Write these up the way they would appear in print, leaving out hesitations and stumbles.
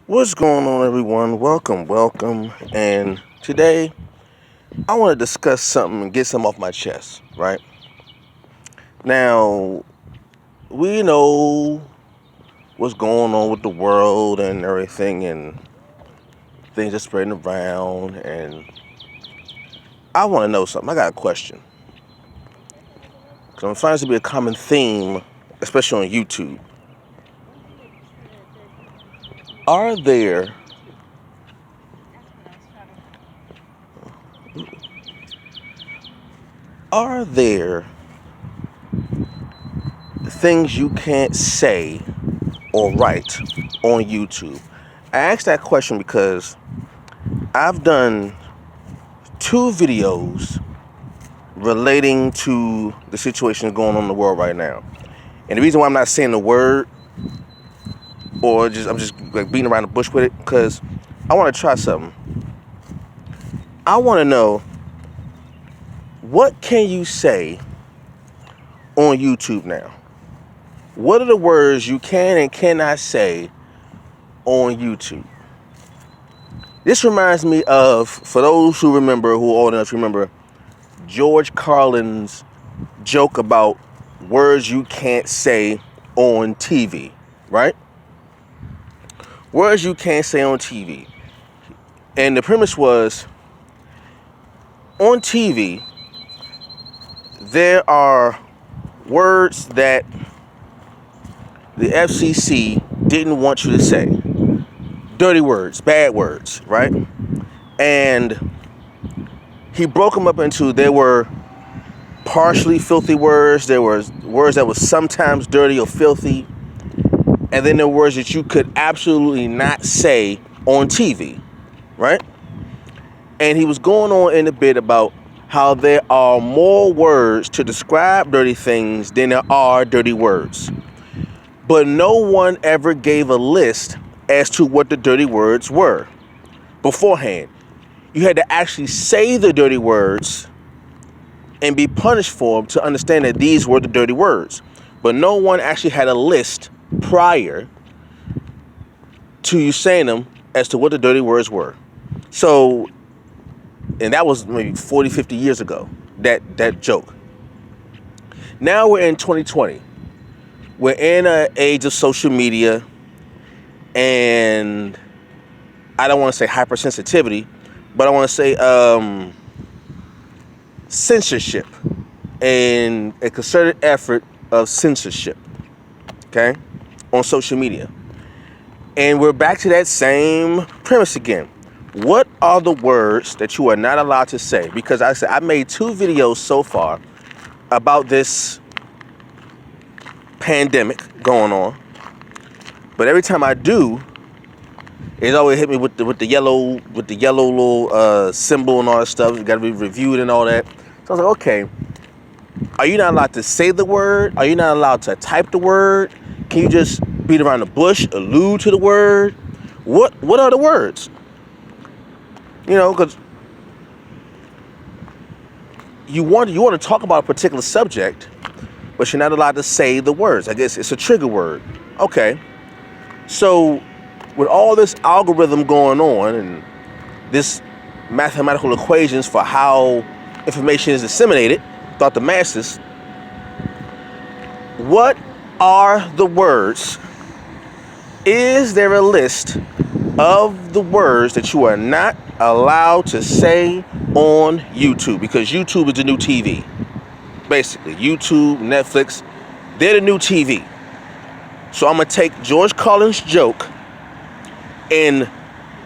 What's going on, everyone? Welcome. And today, I want to discuss something and get something off my chest, right? Now, we know what's going on with the world and everything, and things are spreading around. And I want to know something. I got a question. Because I'm finding it to be a common theme, especially on YouTube. Are there are there things you can't say or write on YouTube? I asked that question because I've done two videos relating to the situation going on in the world right now. And the reason why I'm not saying the word or I'm just like beating around the bush with it, because I want to try something. I want to know, what can you say on YouTube now? What are the words you can and cannot say on YouTube? This reminds me of, for those who remember, who are old enough to remember, George Carlin's joke about words you can't say on TV, right? Words you can't say on TV. And the premise was, on TV, there are words that the FCC didn't want you to say. Dirty words, bad words, right? And he broke them up into, there were partially filthy words, there were words that were sometimes dirty or filthy, and then there were words that you could absolutely not say on TV, right? And he was going on in a bit about how there are more words to describe dirty things than there are dirty words. But no one ever gave a list as to what the dirty words were beforehand. You had to actually say the dirty words and be punished for them to understand that these were the dirty words. But no one actually had a list prior to you saying them as to what the dirty words were. So, and that was maybe 40, 50 years ago, that joke. Now we're in 2020. We're in an age of social media, and I don't want to say hypersensitivity, but I want to say censorship and a concerted effort of censorship, okay, on social media. And we're back to that same premise again. What are the words that you are not allowed to say? Because I said I made two videos so far about this pandemic going on, but every time I do, it always hit me with the yellow little symbol and all that stuff. It's got to be reviewed and all that. So I was like, okay, are you not allowed to say the word? Are you not allowed to type the word? Can you just beat around the bush, allude to the word? What are the words? You know, because you want to talk about a particular subject, but you're not allowed to say the words. I guess it's a trigger word. Okay. So with all this algorithm going on and this mathematical equations for how information is disseminated throughout the masses, what are the words? Is there a list of the words that you are not allowed to say on YouTube? Because YouTube is the new TV. Basically, YouTube, Netflix, they're the new TV. So I'm going to take George Carlin's joke and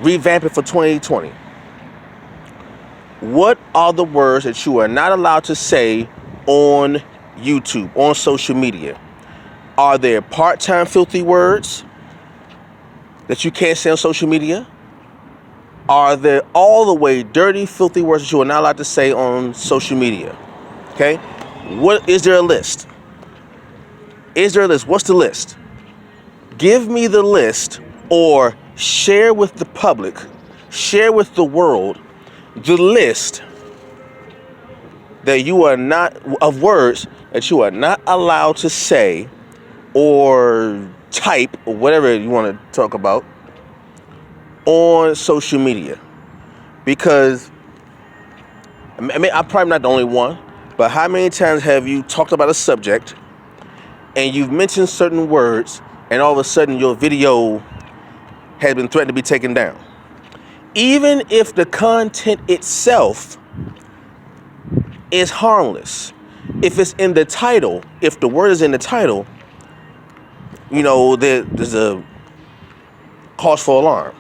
revamp it for 2020. What are the words that you are not allowed to say on YouTube, on social media? Are there part-time filthy words that you can't say on social media? Are there all the way dirty, filthy words that you are not allowed to say on social media? Okay? What is there a list? Is there a list? What's the list? Give me the list, or share with the public, share with the world the list that you are not, of words that you are not allowed to say or type or whatever you want to talk about on social media? Because I mean, I'm probably not the only one, but how many times have you talked about a subject and you've mentioned certain words and all of a sudden your video has been threatened to be taken down? Even if the content itself is harmless, if it's in the title, if the word is in the title, you know, there's a cause for alarm.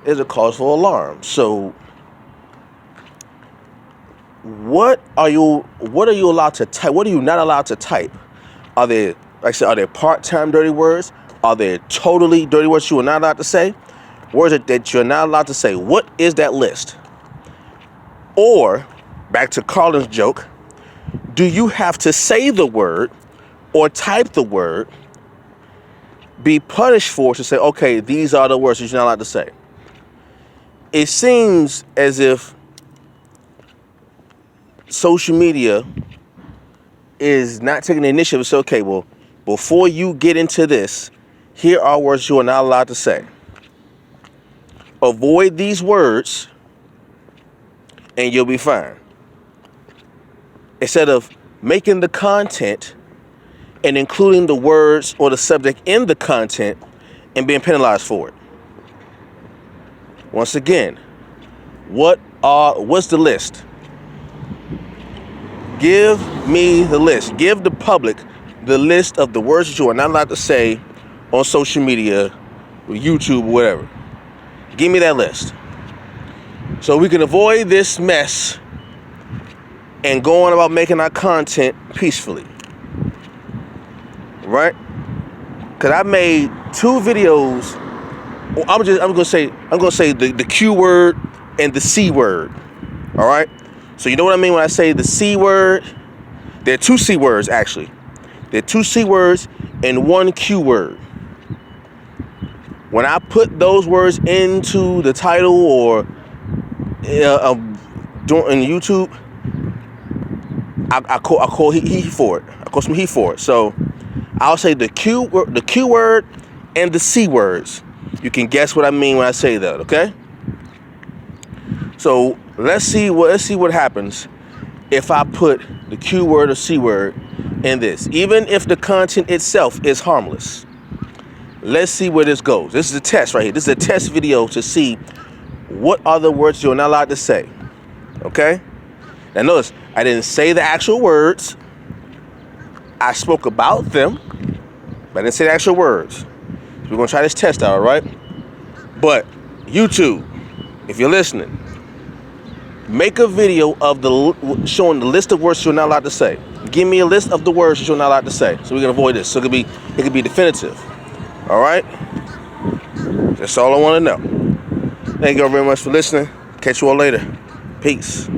There's a cause for alarm. So what are you allowed to type? What are you not allowed to type? Are there, like I said, are there part-time dirty words? Are there totally dirty words you are not allowed to say? Words that you're not allowed to say. What is that list? Or, back to Carlin's joke, do you have to say the word or type the word, be punished for it, to say, okay, these are the words that you're not allowed to say? It seems as if social media is not taking the initiative to say, okay, well, before you get into this, here are words you are not allowed to say. Avoid these words and you'll be fine. Instead of making the content and including the words or the subject in the content and being penalized for it. Once again, what's the list? Give me the list. Give the public the list of the words that you are not allowed to say on social media, or YouTube, or whatever. Give me that list, so we can avoid this mess and go on about making our content peacefully. Right? Because I made 2 videos. I'm gonna say the Q word and the C word. All right. So you know what I mean when I say the C word? There are 2 C words actually. There are 2 C words and 1 Q word. When I put those words into the title or in YouTube, I call heat for it. I call some heat for it. So I'll say the Q word and the C words. You can guess what I mean when I say that, okay? So let's see what happens if I put the Q word or C word in this. Even if the content itself is harmless. Let's see where this goes. This is a test right here. This is a test video to see what other words you're not allowed to say. Okay? Now notice, I didn't say the actual words. I spoke about them, but I didn't say the actual words. So we're going to try this test out, all right? But YouTube, if you're listening, make a video of showing the list of words you're not allowed to say. Give me a list of the words that you're not allowed to say, so we can avoid this. So it could be definitive. All right? That's all I want to know. Thank you all very much for listening. Catch you all later. Peace.